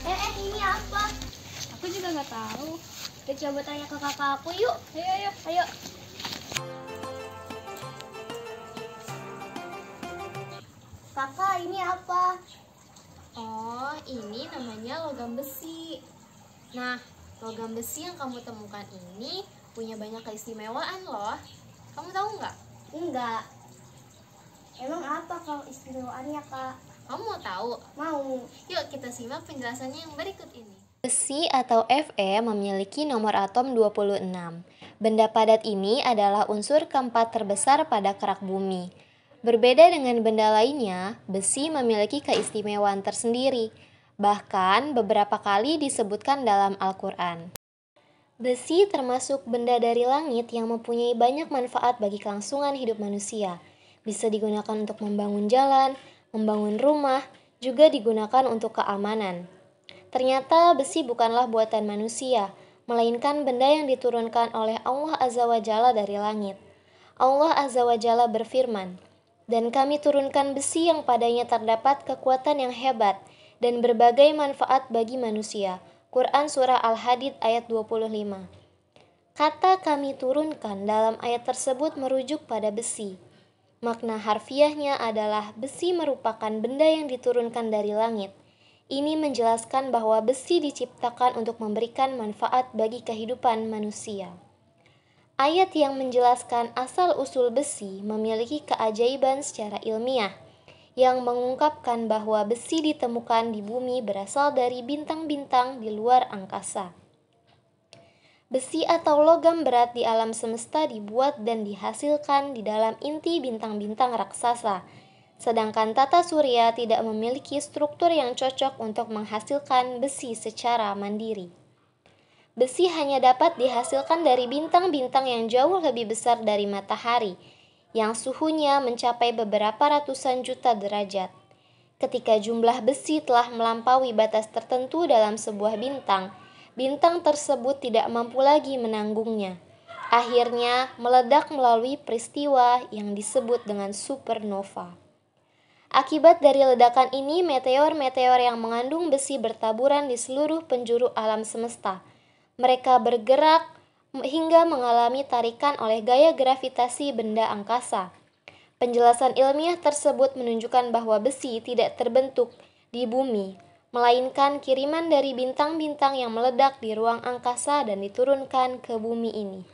Ini apa? Aku juga nggak tahu. Kita coba tanya ke kakak aku yuk. Ayo. Kakak, ini apa? Oh, ini namanya logam besi. Nah, logam besi yang kamu temukan ini punya banyak keistimewaan loh. Kamu tahu nggak? Enggak. Emang apa kalau istimewaannya, Kak? Kamu mau tahu? Mau. Yuk kita simak penjelasannya yang berikut ini. Besi atau Fe memiliki nomor atom 26. Benda padat ini adalah unsur keempat terbesar pada kerak bumi. Berbeda dengan benda lainnya, besi memiliki keistimewaan tersendiri. Bahkan beberapa kali disebutkan dalam Al-Quran. Besi termasuk benda dari langit yang mempunyai banyak manfaat bagi kelangsungan hidup manusia. Bisa digunakan untuk membangun jalan, membangun rumah, juga digunakan untuk keamanan. Ternyata besi bukanlah buatan manusia, melainkan benda yang diturunkan oleh Allah Azza wa Jalla dari langit. Allah Azza wa Jalla berfirman, "Dan kami turunkan besi yang padanya terdapat kekuatan yang hebat dan berbagai manfaat bagi manusia." Quran Surah Al-Hadid ayat 25. Kata kami turunkan dalam ayat tersebut merujuk pada besi. Makna harfiahnya adalah besi merupakan benda yang diturunkan dari langit. Ini menjelaskan bahwa besi diciptakan untuk memberikan manfaat bagi kehidupan manusia. Ayat yang menjelaskan asal-usul besi memiliki keajaiban secara ilmiah, yang mengungkapkan bahwa besi ditemukan di bumi berasal dari bintang-bintang di luar angkasa. Besi atau logam berat di alam semesta dibuat dan dihasilkan di dalam inti bintang-bintang raksasa, sedangkan tata surya tidak memiliki struktur yang cocok untuk menghasilkan besi secara mandiri. Besi hanya dapat dihasilkan dari bintang-bintang yang jauh lebih besar dari matahari, yang suhunya mencapai beberapa ratusan juta derajat. Ketika jumlah besi telah melampaui batas tertentu dalam sebuah bintang, bintang tersebut tidak mampu lagi menanggungnya. Akhirnya meledak melalui peristiwa yang disebut dengan supernova. Akibat dari ledakan ini, meteor-meteor yang mengandung besi bertaburan di seluruh penjuru alam semesta. Mereka bergerak hingga mengalami tarikan oleh gaya gravitasi benda angkasa. Penjelasan ilmiah tersebut menunjukkan bahwa besi tidak terbentuk di bumi, melainkan kiriman dari bintang-bintang yang meledak di ruang angkasa dan diturunkan ke bumi ini.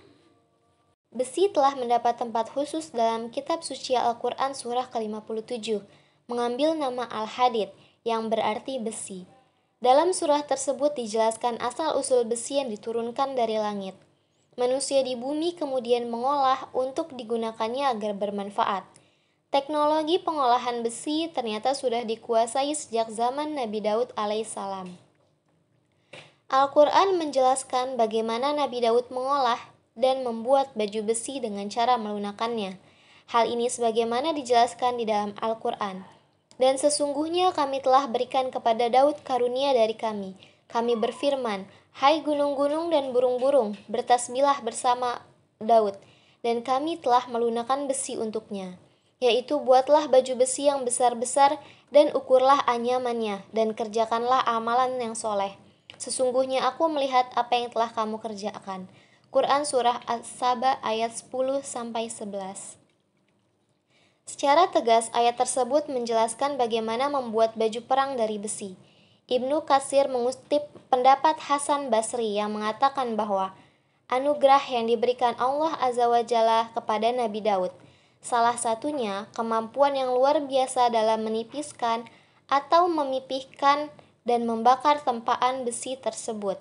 Besi telah mendapat tempat khusus dalam kitab suci Al-Quran surah ke-57, mengambil nama Al-Hadid yang berarti besi. Dalam surah tersebut dijelaskan asal-usul besi yang diturunkan dari langit. Manusia di bumi kemudian mengolah untuk digunakannya agar bermanfaat. Teknologi pengolahan besi ternyata sudah dikuasai sejak zaman Nabi Daud alaihissalam. Al-Quran menjelaskan bagaimana Nabi Daud mengolah dan membuat baju besi dengan cara melunakannya. Hal ini sebagaimana dijelaskan di dalam Al-Quran. Dan sesungguhnya kami telah berikan kepada Daud karunia dari kami. Kami berfirman, "Hai gunung-gunung dan burung-burung, bertasbihlah bersama Daud." Dan kami telah melunakan besi untuknya. Yaitu buatlah baju besi yang besar-besar dan ukurlah anyamannya dan kerjakanlah amalan yang soleh. Sesungguhnya aku melihat apa yang telah kamu kerjakan. Quran Surah As-Saba ayat 10-11. Secara tegas, ayat tersebut menjelaskan bagaimana membuat baju perang dari besi. Ibnu Katsir mengutip pendapat Hasan Basri yang mengatakan bahwa anugerah yang diberikan Allah Azza wa Jalla kepada Nabi Daud, salah satunya kemampuan yang luar biasa dalam menipiskan atau memipihkan dan membakar tempaan besi tersebut.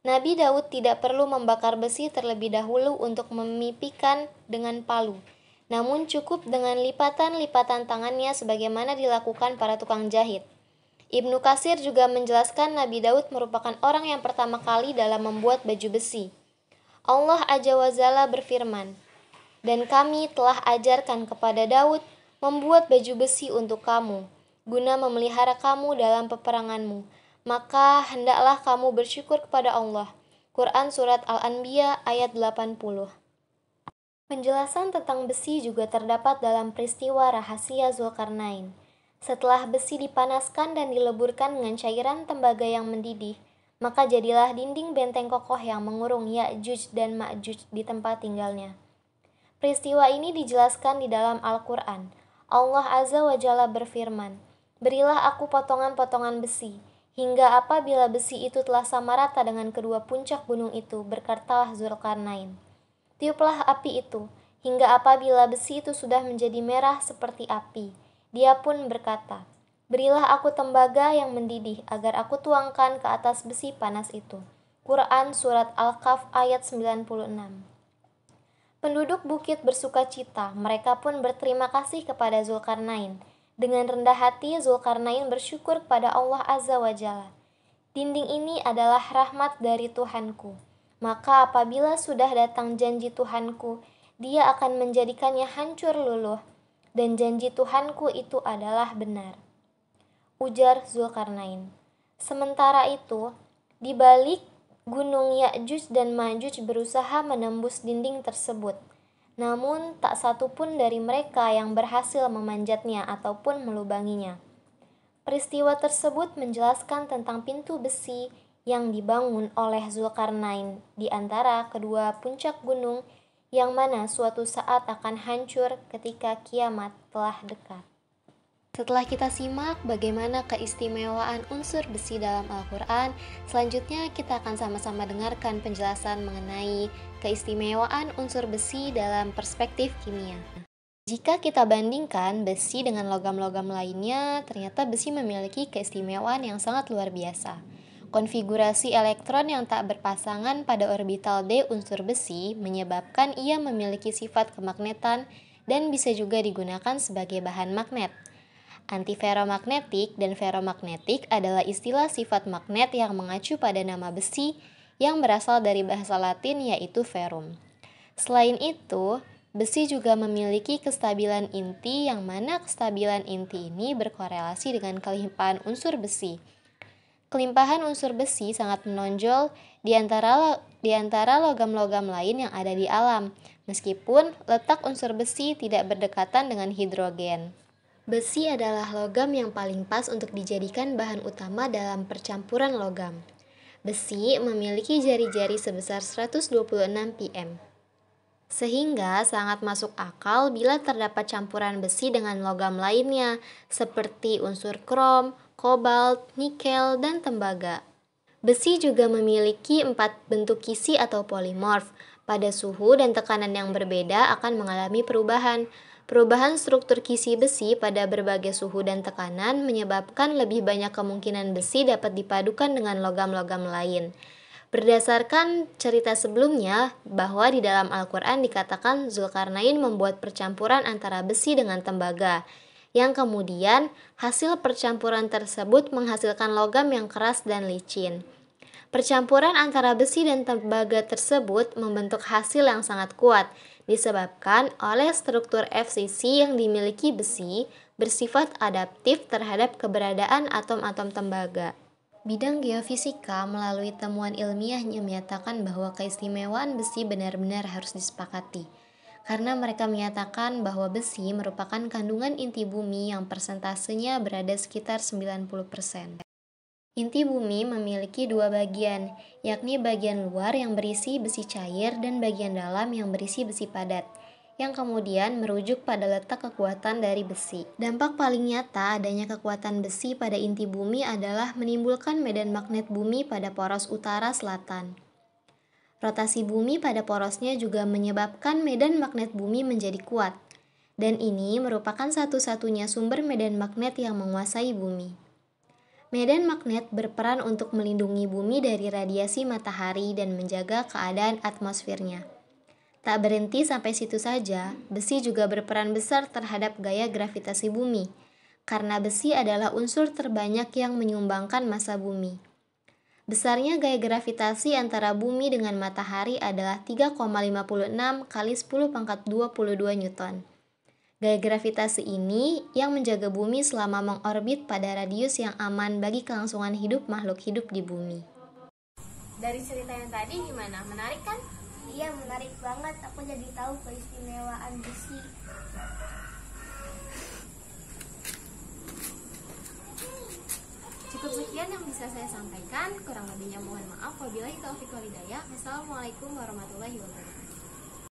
Nabi Daud tidak perlu membakar besi terlebih dahulu untuk memipihkan dengan palu, namun cukup dengan lipatan-lipatan tangannya sebagaimana dilakukan para tukang jahit. Ibnu Katsir juga menjelaskan Nabi Daud merupakan orang yang pertama kali dalam membuat baju besi. Allah Azza wa Jalla berfirman, "Dan kami telah ajarkan kepada Daud membuat baju besi untuk kamu, guna memelihara kamu dalam peperanganmu. Maka hendaklah kamu bersyukur kepada Allah." Quran Surat Al-Anbiya ayat 80. Penjelasan tentang besi juga terdapat dalam peristiwa rahasia Zulkarnain. Setelah besi dipanaskan dan dileburkan dengan cairan tembaga yang mendidih, maka jadilah dinding benteng kokoh yang mengurung Ya'juj dan Ma'juj di tempat tinggalnya. Peristiwa ini dijelaskan di dalam Al-Quran. Allah Azza wa Jalla berfirman, "Berilah aku potongan-potongan besi, hingga apabila besi itu telah sama rata dengan kedua puncak gunung itu, berkatalah Zulkarnain, tiuplah api itu, hingga apabila besi itu sudah menjadi merah seperti api. Dia pun berkata, berilah aku tembaga yang mendidih, agar aku tuangkan ke atas besi panas itu." Quran Surat Al-Kahf ayat 96. Penduduk bukit bersuka cita, mereka pun berterima kasih kepada Zulkarnain. Dengan rendah hati, Zulkarnain bersyukur kepada Allah Azza wa Jalla. "Dinding ini adalah rahmat dari Tuhanku. Maka apabila sudah datang janji Tuhanku, Dia akan menjadikannya hancur luluh. Dan janji Tuhanku itu adalah benar," ujar Zulkarnain. Sementara itu, di balik gunung Ya'juj dan Ma'juj berusaha menembus dinding tersebut. Namun, tak satu pun dari mereka yang berhasil memanjatnya ataupun melubanginya. Peristiwa tersebut menjelaskan tentang pintu besi yang dibangun oleh Zulkarnain di antara kedua puncak gunung yang mana suatu saat akan hancur ketika kiamat telah dekat. Setelah kita simak bagaimana keistimewaan unsur besi dalam Al-Quran, selanjutnya kita akan sama-sama dengarkan penjelasan mengenai keistimewaan unsur besi dalam perspektif kimia. Jika kita bandingkan besi dengan logam-logam lainnya, ternyata besi memiliki keistimewaan yang sangat luar biasa. Konfigurasi elektron yang tak berpasangan pada orbital D unsur besi menyebabkan ia memiliki sifat kemagnetan dan bisa juga digunakan sebagai bahan magnet. Antiferomagnetik dan feromagnetik adalah istilah sifat magnet yang mengacu pada nama besi yang berasal dari bahasa Latin yaitu ferrum. Selain itu, besi juga memiliki kestabilan inti yang mana kestabilan inti ini berkorelasi dengan kelimpahan unsur besi. Kelimpahan unsur besi sangat menonjol di antara logam-logam lain yang ada di alam, meskipun letak unsur besi tidak berdekatan dengan hidrogen. Besi adalah logam yang paling pas untuk dijadikan bahan utama dalam percampuran logam. Besi memiliki jari-jari sebesar 126 pm. Sehingga sangat masuk akal bila terdapat campuran besi dengan logam lainnya, seperti unsur krom, kobalt, nikel, dan tembaga. Besi juga memiliki 4 bentuk kisi atau polimorf. Pada suhu dan tekanan yang berbeda akan mengalami perubahan. Perubahan struktur kisi besi pada berbagai suhu dan tekanan menyebabkan lebih banyak kemungkinan besi dapat dipadukan dengan logam-logam lain. Berdasarkan cerita sebelumnya, bahwa di dalam Al-Quran dikatakan Zulkarnain membuat percampuran antara besi dengan tembaga, yang kemudian hasil percampuran tersebut menghasilkan logam yang keras dan licin. Percampuran antara besi dan tembaga tersebut membentuk hasil yang sangat kuat, disebabkan oleh struktur FCC yang dimiliki besi bersifat adaptif terhadap keberadaan atom-atom tembaga. Bidang geofisika melalui temuan ilmiahnya menyatakan bahwa keistimewaan besi benar-benar harus disepakati, karena mereka menyatakan bahwa besi merupakan kandungan inti bumi yang persentasenya berada sekitar 90%. Inti bumi memiliki 2 bagian, yakni bagian luar yang berisi besi cair dan bagian dalam yang berisi besi padat, yang kemudian merujuk pada letak kekuatan dari besi. Dampak paling nyata adanya kekuatan besi pada inti bumi adalah menimbulkan medan magnet bumi pada poros utara-selatan. Rotasi bumi pada porosnya juga menyebabkan medan magnet bumi menjadi kuat, dan ini merupakan satu-satunya sumber medan magnet yang menguasai bumi. Medan magnet berperan untuk melindungi bumi dari radiasi matahari dan menjaga keadaan atmosfernya. Tak berhenti sampai situ saja, besi juga berperan besar terhadap gaya gravitasi bumi, karena besi adalah unsur terbanyak yang menyumbangkan massa bumi. Besarnya gaya gravitasi antara bumi dengan matahari adalah 3,56 kali 10⁻22 Newton. Gaya gravitasi ini yang menjaga bumi selama mengorbit pada radius yang aman bagi kelangsungan hidup makhluk hidup di bumi. Dari cerita yang tadi gimana? Menarik kan? Iya, menarik banget. Aku jadi tahu keistimewaan besi. Sekian yang bisa saya sampaikan, kurang lebihnya mohon maaf. Wabillahi taufiq wal hidayah. Wassalamualaikum warahmatullahi wabarakatuh.